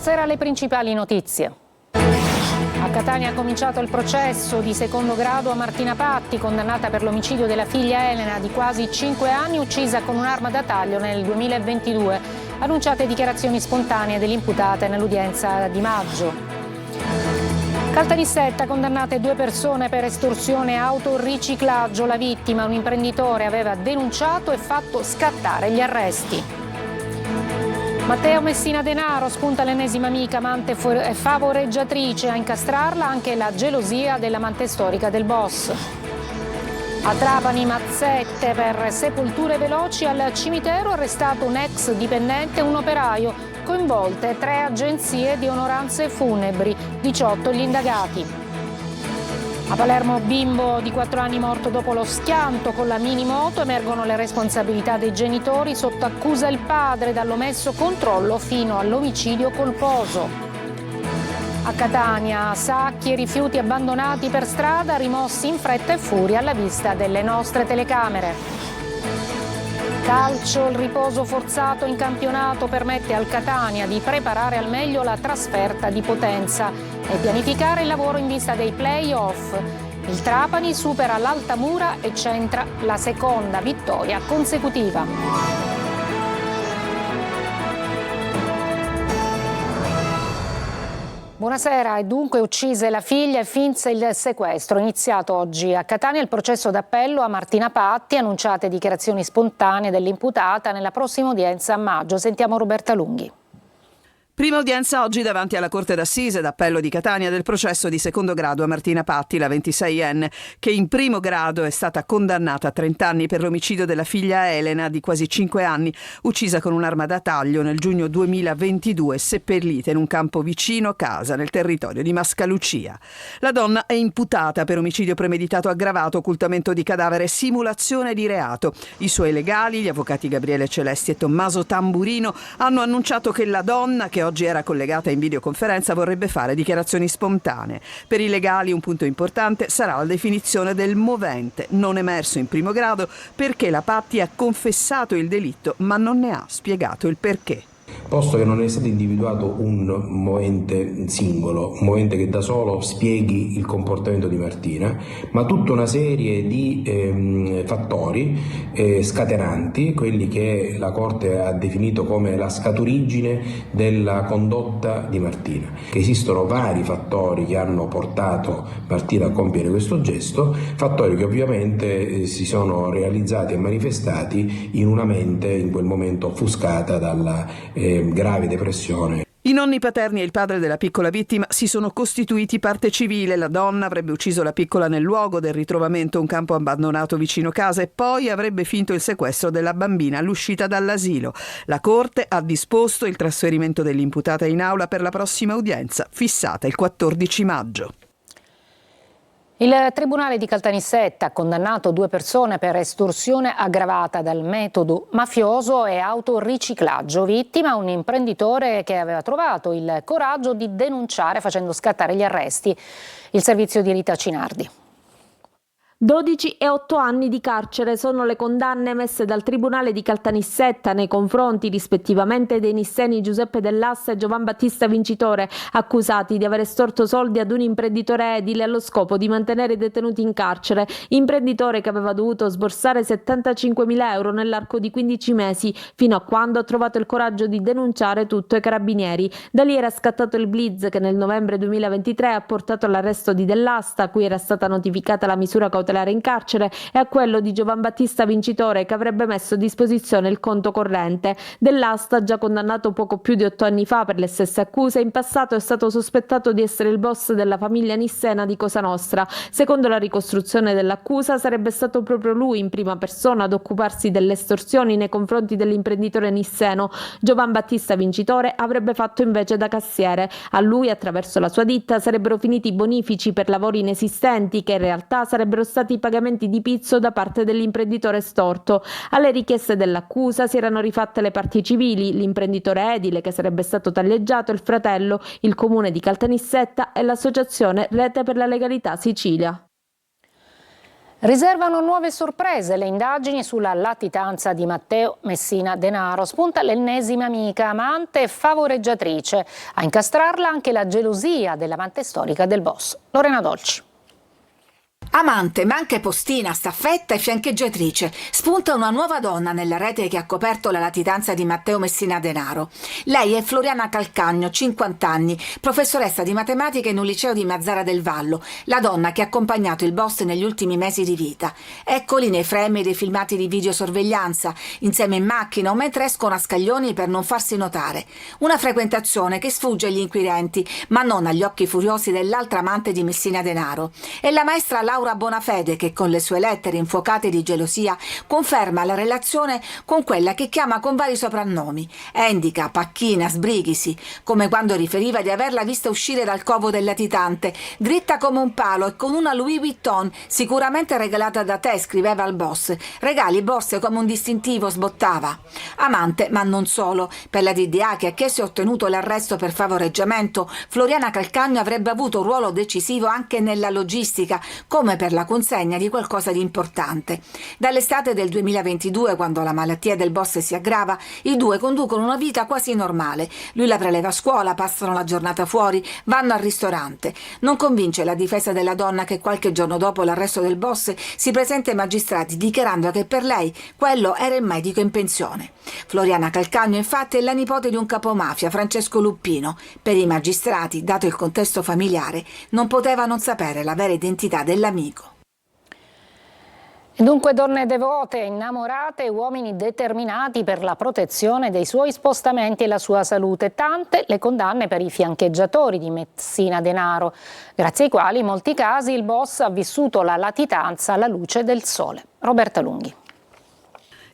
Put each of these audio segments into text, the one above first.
Buonasera, le principali notizie. A Catania ha cominciato il processo di secondo grado a Martina Patti, condannata per l'omicidio della figlia Elena di quasi 5 anni, uccisa con un'arma da taglio nel 2022. Annunciate dichiarazioni spontanee dell'imputata nell'udienza di maggio. Caltanissetta, condannate 2 persone per estorsione e autoriciclaggio. La vittima, un imprenditore, aveva denunciato e fatto scattare gli arresti. Matteo Messina Denaro, spunta l'ennesima amica, amante e favoreggiatrice. A incastrarla anche la gelosia dell'amante storica del boss. A Trapani, mazzette per sepolture veloci. Al cimitero arrestato un ex dipendente e un operaio. Coinvolte 3 agenzie di onoranze funebri, 18 gli indagati. A Palermo, bimbo di 4 anni morto dopo lo schianto con la minimoto. Emergono le responsabilità dei genitori, sotto accusa il padre dall'omesso controllo fino all'omicidio colposo. A Catania, sacchi e rifiuti abbandonati per strada, rimossi in fretta e furia alla vista delle nostre telecamere. Calcio, il riposo forzato in campionato permette al Catania di preparare al meglio la trasferta di Potenza e pianificare il lavoro in vista dei play-off. Il Trapani supera l'Altamura e centra la seconda vittoria consecutiva. Buonasera. E dunque uccise la figlia e finse il sequestro. Iniziato oggi a Catania il processo d'appello a Martina Patti, annunciate dichiarazioni spontanee dell'imputata nella prossima udienza a maggio. Sentiamo Roberta Lunghi. Prima udienza oggi davanti alla Corte d'Assise d'Appello di Catania del processo di secondo grado a Martina Patti, la 26enne, che in primo grado è stata condannata a 30 anni per l'omicidio della figlia Elena di quasi 5 anni, uccisa con un'arma da taglio nel giugno 2022, seppellita in un campo vicino casa nel territorio di Mascalucia. La donna è imputata per omicidio premeditato aggravato, occultamento di cadavere e simulazione di reato. I suoi legali, gli avvocati Gabriele Celesti e Tommaso Tamburino, hanno annunciato che la donna, che oggi era collegata in videoconferenza, vorrebbe fare dichiarazioni spontanee. Per i legali un punto importante sarà la definizione del movente, non emerso in primo grado perché la Patti ha confessato il delitto ma non ne ha spiegato il perché. Posto che non è stato individuato un movente singolo, un movente che da solo spieghi il comportamento di Martina, ma tutta una serie di fattori scatenanti, quelli che la Corte ha definito come la scaturigine della condotta di Martina. Esistono vari fattori che hanno portato Martina a compiere questo gesto, fattori che ovviamente si sono realizzati e manifestati in una mente in quel momento offuscata dalla grave depressione. I nonni paterni e il padre della piccola vittima si sono costituiti parte civile. La donna avrebbe ucciso la piccola nel luogo del ritrovamento, un campo abbandonato vicino casa, e poi avrebbe finto il sequestro della bambina all'uscita dall'asilo. La Corte ha disposto il trasferimento dell'imputata in aula per la prossima udienza, fissata il 14 maggio. Il Tribunale di Caltanissetta ha condannato 2 persone per estorsione aggravata dal metodo mafioso e autoriciclaggio. Vittima un imprenditore che aveva trovato il coraggio di denunciare facendo scattare gli arresti. Il servizio di Rita Cinardi. 12 e 8 anni di carcere sono le condanne emesse dal Tribunale di Caltanissetta nei confronti rispettivamente dei nisseni Giuseppe Dell'Asta e Giovan Battista Vincitore, accusati di aver estorto soldi ad un imprenditore edile allo scopo di mantenere detenuti in carcere, imprenditore che aveva dovuto sborsare 75.000 euro nell'arco di 15 mesi, fino a quando ha trovato il coraggio di denunciare tutto ai carabinieri. Da lì era scattato il blitz che nel novembre 2023 ha portato all'arresto di Dell'Asta, a cui era stata notificata la misura cautelare in carcere, e a quello di Giovan Battista Vincitore, che avrebbe messo a disposizione il conto corrente. Dell'Asta, già condannato poco più di 8 anni fa per le stesse accuse, in passato è stato sospettato di essere il boss della famiglia nissena di Cosa Nostra. Secondo la ricostruzione dell'accusa sarebbe stato proprio lui in prima persona ad occuparsi delle estorsioni nei confronti dell'imprenditore nisseno. Giovan Battista Vincitore avrebbe fatto invece da cassiere. A lui, attraverso la sua ditta, sarebbero finiti i bonifici per lavori inesistenti, che in realtà sarebbero stati i pagamenti di pizzo da parte dell'imprenditore estorto. Alle richieste dell'accusa si erano rifatte le parti civili, l'imprenditore edile che sarebbe stato taglieggiato, il fratello, il comune di Caltanissetta e l'associazione Rete per la Legalità Sicilia. Riservano nuove sorprese le indagini sulla latitanza di Matteo Messina Denaro. Spunta l'ennesima amica, amante e favoreggiatrice. A incastrarla anche la gelosia dell'amante storica del boss. Lorena Dolci. Amante, ma anche postina, staffetta e fiancheggiatrice. Spunta una nuova donna nella rete che ha coperto la latitanza di Matteo Messina Denaro. Lei è Floriana Calcagno, 50 anni, professoressa di matematica in un liceo di Mazara del Vallo, la donna che ha accompagnato il boss negli ultimi mesi di vita. Eccoli nei frame dei filmati di videosorveglianza, insieme in macchina o mentre escono a scaglioni per non farsi notare. Una frequentazione che sfugge agli inquirenti, ma non agli occhi furiosi dell'altra amante di Messina Denaro. È la maestra Laura Bonafede che con le sue lettere infuocate di gelosia conferma la relazione con quella che chiama con vari soprannomi: Endica, Pacchina, Sbrighisi, come quando riferiva di averla vista uscire dal covo del latitante, dritta come un palo e con una Louis Vuitton sicuramente regalata da te, scriveva al boss. Regali borse come un distintivo, sbottava. Amante, ma non solo. Per la DDA che ha chiesto e ottenuto l'arresto per favoreggiamento, Floriana Calcagno avrebbe avuto un ruolo decisivo anche nella logistica, come per la consegna di qualcosa di importante. Dall'estate del 2022, quando la malattia del boss si aggrava, i due conducono una vita quasi normale. Lui la preleva a scuola, passano la giornata fuori, vanno al ristorante. Non convince la difesa della donna che qualche giorno dopo l'arresto del boss si presenta ai magistrati dichiarando che per lei quello era il medico in pensione. Floriana Calcagno infatti è la nipote di un capomafia, Francesco Luppino. Per i magistrati, dato il contesto familiare, non poteva non sapere la vera identità dell'amico. E dunque donne devote, innamorate e uomini determinati per la protezione dei suoi spostamenti e la sua salute. Tante le condanne per i fiancheggiatori di Messina Denaro, grazie ai quali in molti casi il boss ha vissuto la latitanza alla luce del sole. Roberta Lunghi.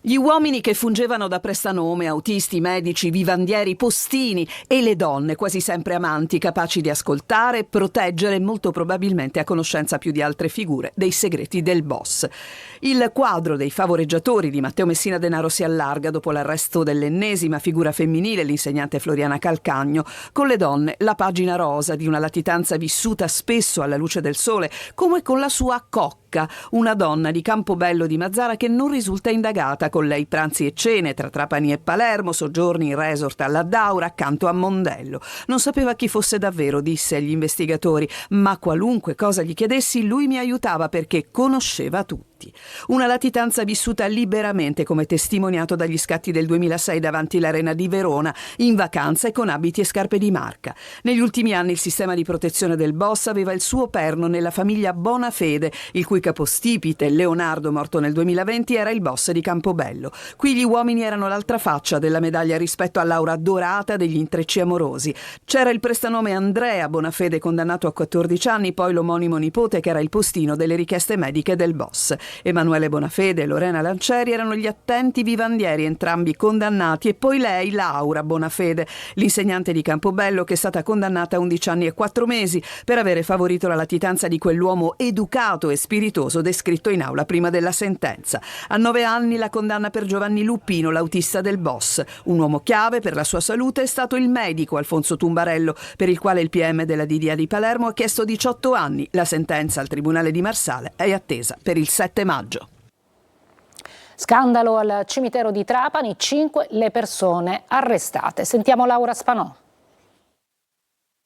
Gli uomini che fungevano da prestanome, autisti, medici, vivandieri, postini, e le donne, quasi sempre amanti, capaci di ascoltare, proteggere e molto probabilmente a conoscenza più di altre figure dei segreti del boss. Il quadro dei favoreggiatori di Matteo Messina Denaro si allarga dopo l'arresto dell'ennesima figura femminile, l'insegnante Floriana Calcagno. Con le donne la pagina rosa di una latitanza vissuta spesso alla luce del sole, come con la sua Cocca, una donna di Campobello di Mazara che non risulta indagata. Con lei pranzi e cene tra Trapani e Palermo, soggiorni in resort alla Daura accanto a Mondello. Non sapeva chi fosse davvero, disse agli investigatori, ma qualunque cosa gli chiedessi lui mi aiutava perché conosceva tutti. Una latitanza vissuta liberamente, come testimoniato dagli scatti del 2006 davanti l'Arena di Verona, in vacanza e con abiti e scarpe di marca. Negli ultimi anni il sistema di protezione del boss aveva il suo perno nella famiglia Bonafede, il cui capostipite, Leonardo, morto nel 2020, era il boss di Campobello. Qui gli uomini erano l'altra faccia della medaglia rispetto all'aura dorata degli intrecci amorosi. C'era il prestanome Andrea Bonafede, condannato a 14 anni, poi l'omonimo nipote che era il postino delle richieste mediche del boss. Emanuele Bonafede e Lorena Lancieri erano gli attenti vivandieri, entrambi condannati, e poi lei, Laura Bonafede, l'insegnante di Campobello, che è stata condannata a 11 anni e 4 mesi per avere favorito la latitanza di quell'uomo educato e spiritoso descritto in aula prima della sentenza. A 9 anni la condanna per Giovanni Luppino, l'autista del boss. Un uomo chiave per la sua salute è stato il medico Alfonso Tumbarello, per il quale il PM della DDA di Palermo ha chiesto 18 anni. La sentenza al Tribunale di Marsala è attesa per il 7 maggio. Scandalo al cimitero di Trapani, 5 le persone arrestate. Sentiamo Laura Spanò.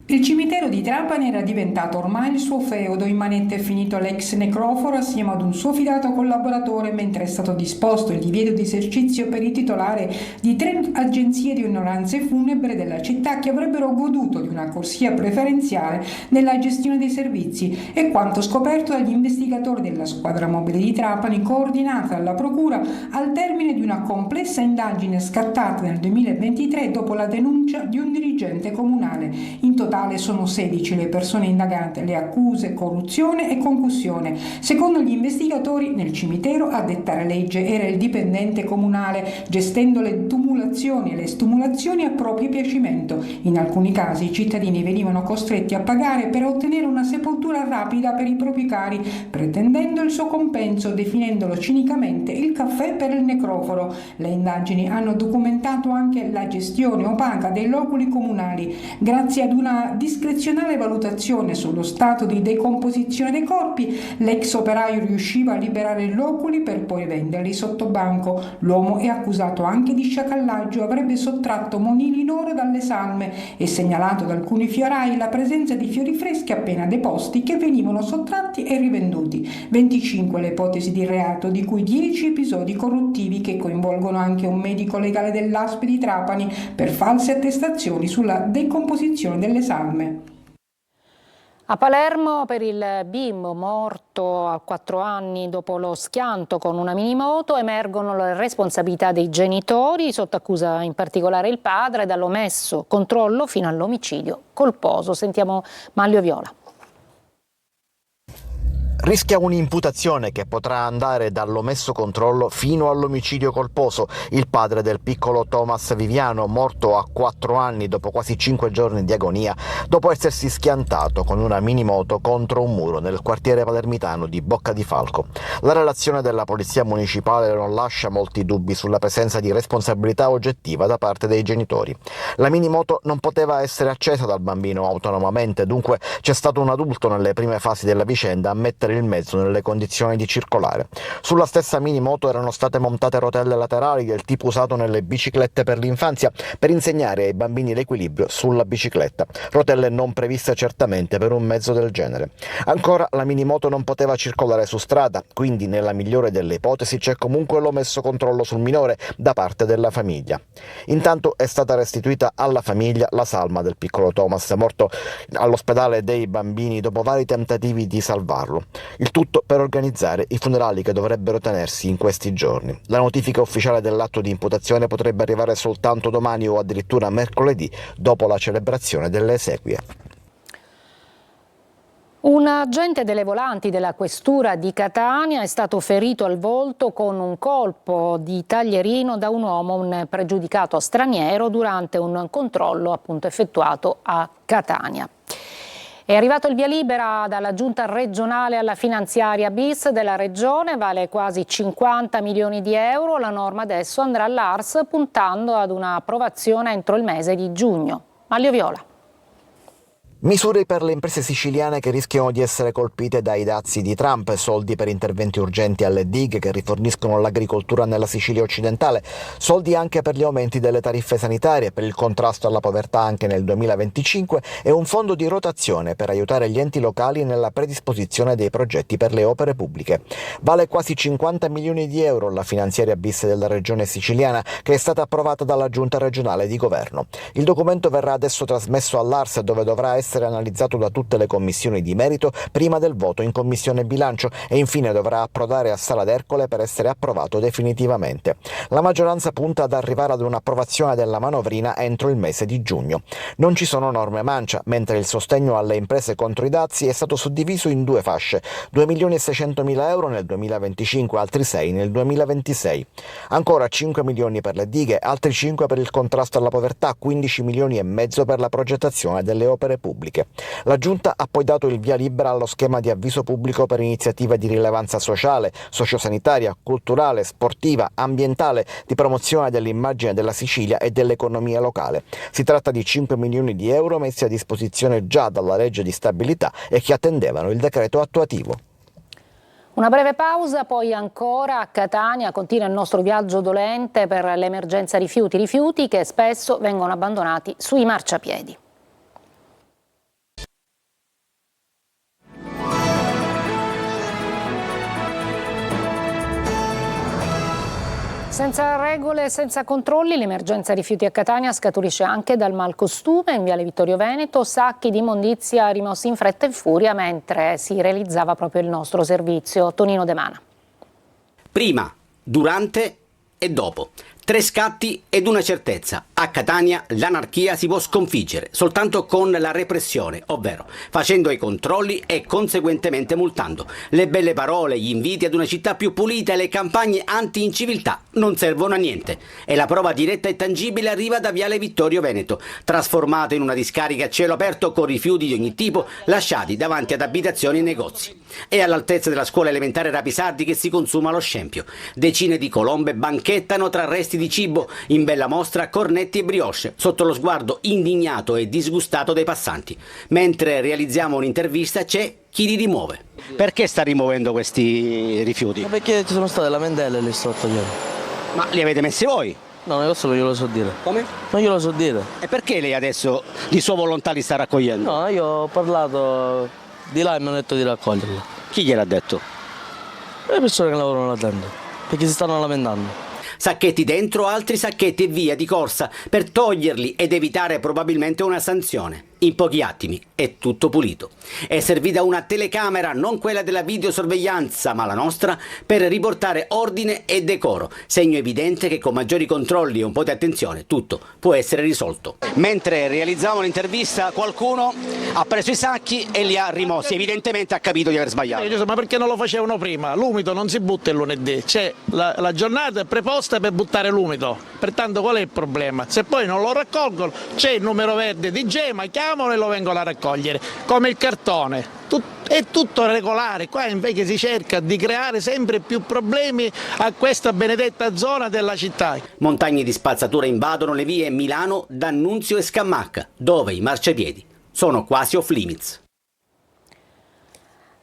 Il cimitero di Trapani era diventato ormai il suo feudo. In manette è finito l'ex necroforo assieme ad un suo fidato collaboratore, mentre è stato disposto il divieto di esercizio per il titolare di 3 agenzie di onoranze funebri della città che avrebbero goduto di una corsia preferenziale nella gestione dei servizi. È quanto scoperto dagli investigatori della squadra mobile di Trapani, coordinata dalla procura al termine di una complessa indagine scattata nel 2023 dopo la denuncia di un dirigente comunale. In totale sono 16 le persone indagate, le accuse corruzione e concussione. Secondo gli investigatori, nel cimitero a dettare legge era il dipendente comunale, gestendo le tumulazioni simulazioni e le stimolazioni a proprio piacimento. In alcuni casi i cittadini venivano costretti a pagare per ottenere una sepoltura rapida per i propri cari, pretendendo il suo compenso, definendolo cinicamente il caffè per il necroforo. Le indagini hanno documentato anche la gestione opaca dei loculi comunali. Grazie ad una discrezionale valutazione sullo stato di decomposizione dei corpi, l'ex operaio riusciva a liberare i loculi per poi venderli sotto banco. L'uomo è accusato anche di sciacallaggio, avrebbe sottratto monili in oro dalle salme e segnalato da alcuni fiorai la presenza di fiori freschi appena deposti che venivano sottratti e rivenduti. 25 le ipotesi di reato, di cui 10 episodi corruttivi che coinvolgono anche un medico legale dell'ASP di Trapani per false attestazioni sulla decomposizione delle salme. A Palermo per il bimbo morto a 4 anni dopo lo schianto con una minimoto emergono le responsabilità dei genitori, sotto accusa in particolare il padre, dall'omesso controllo fino all'omicidio colposo. Sentiamo Manlio Viola. Rischia un'imputazione che potrà andare dall'omesso controllo fino all'omicidio colposo. Il padre del piccolo Thomas Viviano, morto a 4 anni dopo quasi 5 giorni di agonia, dopo essersi schiantato con una minimoto contro un muro nel quartiere palermitano di Bocca di Falco. La relazione della polizia municipale non lascia molti dubbi sulla presenza di responsabilità oggettiva da parte dei genitori. La minimoto non poteva essere accesa dal bambino autonomamente, dunque c'è stato un adulto nelle prime fasi della vicenda a mettere il mezzo nelle condizioni di circolare. Sulla stessa minimoto erano state montate rotelle laterali del tipo usato nelle biciclette per l'infanzia per insegnare ai bambini l'equilibrio sulla bicicletta, rotelle non previste certamente per un mezzo del genere. Ancora, la minimoto non poteva circolare su strada, quindi nella migliore delle ipotesi c'è comunque l'omesso controllo sul minore da parte della famiglia. Intanto è stata restituita alla famiglia la salma del piccolo Thomas, morto all'ospedale dei bambini dopo vari tentativi di salvarlo. Il tutto per organizzare i funerali che dovrebbero tenersi in questi giorni. La notifica ufficiale dell'atto di imputazione potrebbe arrivare soltanto domani o addirittura mercoledì, dopo la celebrazione delle esequie. Un agente delle volanti della questura di Catania è stato ferito al volto con un colpo di taglierino da un uomo, un pregiudicato straniero, durante un controllo appunto effettuato a Catania. È arrivato il via libera dalla giunta regionale alla finanziaria bis della regione, vale quasi 50 milioni di euro. La norma adesso andrà all'ARS puntando ad un'approvazione entro il mese di giugno. Manlio Viola. Misure per le imprese siciliane che rischiano di essere colpite dai dazi di Trump, soldi per interventi urgenti alle dighe che riforniscono l'agricoltura nella Sicilia occidentale, soldi anche per gli aumenti delle tariffe sanitarie, per il contrasto alla povertà anche nel 2025 e un fondo di rotazione per aiutare gli enti locali nella predisposizione dei progetti per le opere pubbliche. Vale quasi 50 milioni di euro la finanziaria bis della regione siciliana, che è stata approvata dalla giunta regionale di governo. Il documento verrà adesso trasmesso all'ARS, dove dovrà essere analizzato da tutte le commissioni di merito prima del voto in commissione bilancio e infine dovrà approdare a Sala d'Ercole per essere approvato definitivamente. La maggioranza punta ad arrivare ad un'approvazione della manovrina entro il mese di giugno. Non ci sono norme mancia, mentre il sostegno alle imprese contro i dazi è stato suddiviso in 2 fasce, 2.600.000 euro nel 2025, altri 6 nel 2026. Ancora 5 milioni per le dighe, altri 5 per il contrasto alla povertà, 15 milioni e mezzo per la progettazione delle opere pubbliche. La Giunta ha poi dato il via libera allo schema di avviso pubblico per iniziative di rilevanza sociale, sociosanitaria, culturale, sportiva, ambientale, di promozione dell'immagine della Sicilia e dell'economia locale. Si tratta di 5 milioni di euro messi a disposizione già dalla legge di stabilità e che attendevano il decreto attuativo. Una breve pausa, poi ancora a Catania continua il nostro viaggio dolente per l'emergenza rifiuti che spesso vengono abbandonati sui marciapiedi. Senza regole e senza controlli, l'emergenza rifiuti a Catania scaturisce anche dal malcostume. In Viale Vittorio Veneto, sacchi di immondizia rimossi in fretta e furia mentre si realizzava proprio il nostro servizio. Tonino De Mana. Prima, durante e dopo. 3 scatti ed una certezza. A Catania l'anarchia si può sconfiggere soltanto con la repressione, ovvero facendo i controlli e conseguentemente multando. Le belle parole, gli inviti ad una città più pulita e le campagne anti-inciviltà non servono a niente. E la prova diretta e tangibile arriva da Viale Vittorio Veneto, trasformato in una discarica a cielo aperto con rifiuti di ogni tipo lasciati davanti ad abitazioni e negozi. È all'altezza della scuola elementare Rapisardi che si consuma lo scempio. Decine di colombe banchettano tra resti di cibo, in bella mostra cornetti e brioche, sotto lo sguardo indignato e disgustato dei passanti. Mentre realizziamo un'intervista c'è chi li rimuove. Perché sta rimuovendo questi rifiuti? Ma perché ci sono state lamentele lì sotto. Ma li avete messi voi? No, questo non glielo so dire. Come? Non glielo so dire. E perché lei adesso di sua volontà li sta raccogliendo? No, io ho parlato di là e mi hanno detto di raccoglierli. Chi gliel'ha detto? Le persone che lavorano là dentro, perché si stanno lamentando. Sacchetti dentro, altri sacchetti e via di corsa per toglierli ed evitare probabilmente una sanzione. In pochi attimi è tutto pulito. È servita una telecamera, non quella della videosorveglianza, ma la nostra, per riportare ordine e decoro. Segno evidente che con maggiori controlli e un po' di attenzione tutto può essere risolto. Mentre realizzavamo l'intervista, qualcuno ha preso i sacchi e li ha rimossi. Evidentemente ha capito di aver sbagliato. Ma perché non lo facevano prima? L'umido non si butta il lunedì, c'è la giornata preposta per buttare l'umido. Pertanto qual è il problema? Se poi non lo raccolgono, c'è il numero verde di Gema, chiamano e lo vengono a raccogliere, come il cartone. È tutto regolare, qua invece si cerca di creare sempre più problemi a questa benedetta zona della città. Montagne di spazzatura invadono le vie Milano, D'Annunzio e Scamacca, dove i marciapiedi sono quasi off limits.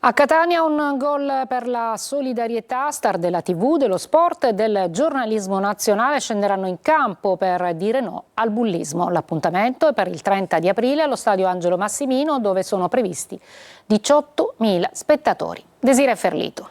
A Catania un gol per la solidarietà. Star della TV, dello sport e del giornalismo nazionale scenderanno in campo per dire no al bullismo. L'appuntamento è per il 30 di aprile allo stadio Angelo Massimino, dove sono previsti 18.000 spettatori. Desiree Ferlito.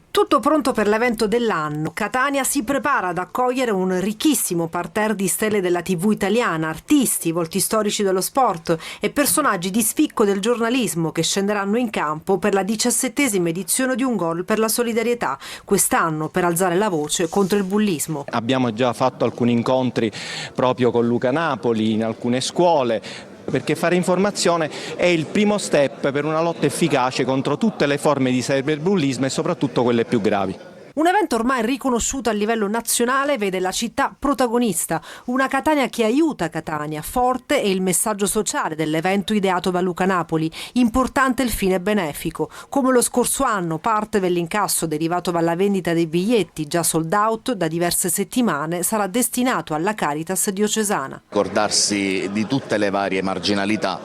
Tutto pronto per l'evento dell'anno. Catania si prepara ad accogliere un ricchissimo parterre di stelle della TV italiana, artisti, volti storici dello sport e personaggi di spicco del giornalismo che scenderanno in campo per la 17ª edizione di Un Gol per la solidarietà, quest'anno per alzare la voce contro il bullismo. Abbiamo già fatto alcuni incontri proprio con Luca Napoli in alcune scuole, perché fare informazione è il primo step per una lotta efficace contro tutte le forme di cyberbullismo e soprattutto quelle più gravi. Un evento ormai riconosciuto a livello nazionale vede la città protagonista, una Catania che aiuta Catania. Forte è il messaggio sociale dell'evento ideato da Luca Napoli, importante il fine benefico. Come lo scorso anno, parte dell'incasso derivato dalla vendita dei biglietti, già sold out da diverse settimane, sarà destinato alla Caritas diocesana. Ricordarsi di tutte le varie marginalità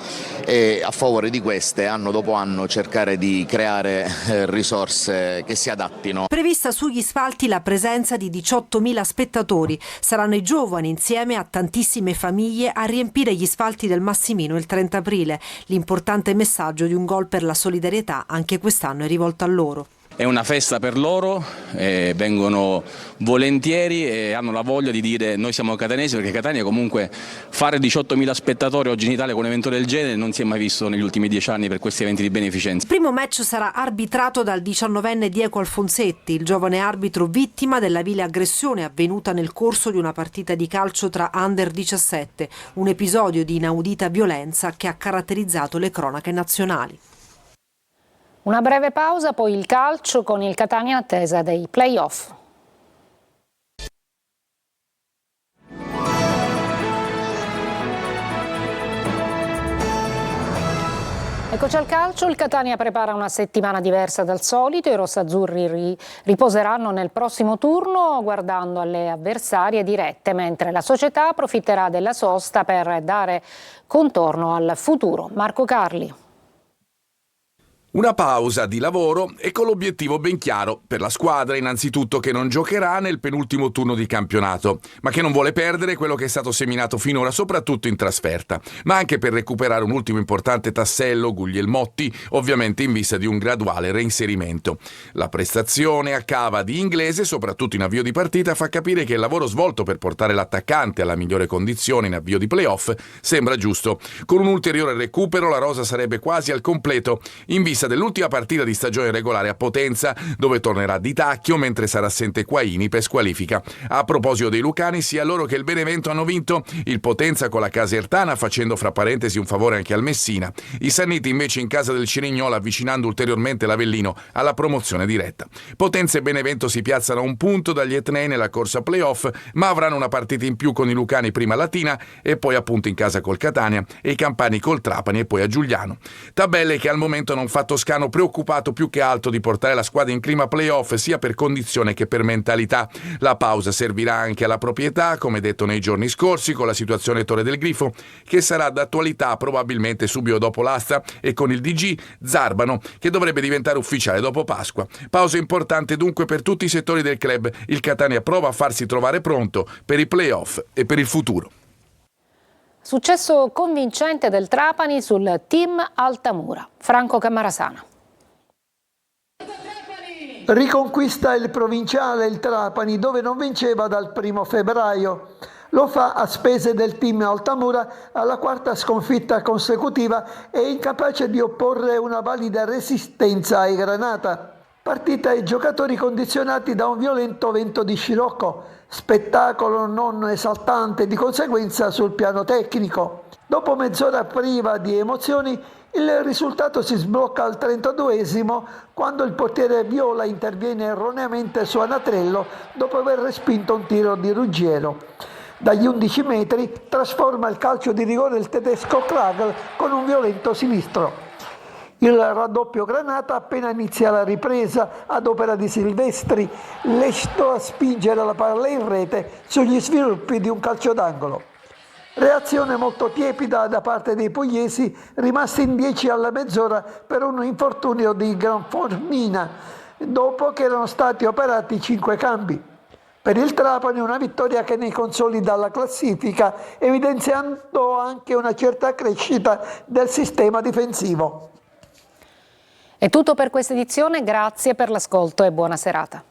e a favore di queste, anno dopo anno, cercare di creare risorse che si adattino. Prevista sugli spalti la presenza di 18.000 spettatori. Saranno i giovani insieme a tantissime famiglie a riempire gli spalti del Massimino il 30 aprile. L'importante messaggio di Un Gol per la solidarietà anche quest'anno è rivolto a loro. È una festa per loro, vengono volentieri e hanno la voglia di dire noi siamo catanesi, perché Catania comunque fare 18.000 spettatori oggi in Italia con un evento del genere non si è mai visto negli ultimi 10 anni per questi eventi di beneficenza. Il primo match sarà arbitrato dal 19enne Diego Alfonsetti, il giovane arbitro vittima della vile aggressione avvenuta nel corso di una partita di calcio tra Under 17, un episodio di inaudita violenza che ha caratterizzato le cronache nazionali. Una breve pausa, poi il calcio con il Catania in attesa dei play-off. Eccoci al calcio, il Catania prepara una settimana diversa dal solito, i rossazzurri riposeranno nel prossimo turno guardando alle avversarie dirette, mentre la società approfitterà della sosta per dare contorno al futuro. Marco Carli. Una pausa di lavoro e con l'obiettivo ben chiaro per la squadra, innanzitutto, che non giocherà nel penultimo turno di campionato, ma che non vuole perdere quello che è stato seminato finora, soprattutto in trasferta, ma anche per recuperare un ultimo importante tassello, Guglielmotti, ovviamente in vista di un graduale reinserimento. La prestazione a cava di Inglese, soprattutto in avvio di partita, fa capire che il lavoro svolto per portare l'attaccante alla migliore condizione in avvio di playoff sembra giusto. Con un ulteriore recupero la rosa sarebbe quasi al completo, in vista vista dell'ultima partita di stagione regolare a Potenza, dove tornerà Di Tacchio mentre sarà assente Quaini per squalifica. A proposito dei lucani, sia loro che il Benevento hanno vinto, il Potenza con la Casertana facendo fra parentesi un favore anche al Messina, i Sanniti invece in casa del Cerignola avvicinando ulteriormente l'Avellino alla promozione diretta. Potenza e Benevento si piazzano a un punto dagli etnei nella corsa playoff, ma avranno una partita in più con i lucani prima a Latina e poi appunto in casa col Catania e i campani col Trapani e poi a Giugliano. Tabelle che al momento non fa Toscano preoccupato più che altro di portare la squadra in clima playoff sia per condizione che per mentalità. La pausa servirà anche alla proprietà, come detto nei giorni scorsi, con la situazione Torre del Grifo, che sarà d'attualità probabilmente subito dopo l'asta, e con il DG Zarbano, che dovrebbe diventare ufficiale dopo Pasqua. Pausa importante dunque per tutti i settori del club. Il Catania prova a farsi trovare pronto per i playoff e per il futuro. Successo convincente del Trapani sul team Altamura. Franco Cammarasana. Riconquista il provinciale il Trapani, dove non vinceva dal 1° febbraio. Lo fa a spese del team Altamura, alla quarta sconfitta consecutiva e incapace di opporre una valida resistenza ai Granata. Partita e giocatori condizionati da un violento vento di scirocco, spettacolo non esaltante di conseguenza sul piano tecnico. Dopo mezz'ora priva di emozioni, il risultato si sblocca al 32esimo quando il portiere Viola interviene erroneamente su Anatrello dopo aver respinto un tiro di Ruggiero. Dagli 11 metri trasforma il calcio di rigore il tedesco Kragl con un violento sinistro. Il raddoppio Granata appena inizia la ripresa ad opera di Silvestri, lecito a spingere la palla in rete sugli sviluppi di un calcio d'angolo. Reazione molto tiepida da parte dei pugliesi, rimasti in 10 alla mezz'ora per un infortunio di Granformina, dopo che erano stati operati 5 cambi. Per il Trapani una vittoria che ne consolida la classifica, evidenziando anche una certa crescita del sistema difensivo. È tutto per questa edizione, grazie per l'ascolto e buona serata.